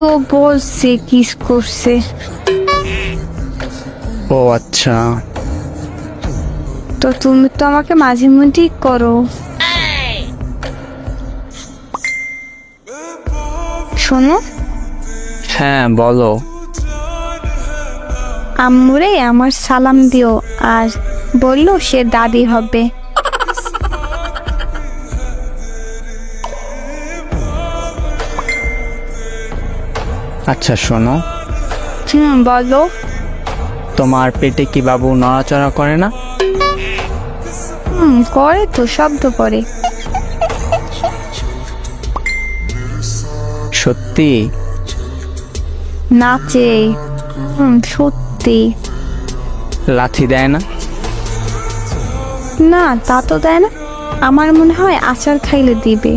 ও বলছে কিস করছে। ও আচ্ছা। তো তুমি তো আমাকে মাঝে মধ্যেই করো। শোনো, হ্যাঁ বলো। আম্মুরে আমার সালাম দিও আর বললো সে দাদি হবে। আচ্ছা শোনো, বলো। তোমার পেটে কি বাবু নড়াচড়া করে না? করে তো, শব্দ করে। সত্যি? নাচে। সত্যি। লাথি দেয় না? না তা তো দেয় না, আমার মনে হয় আচার খাইলে দিবে।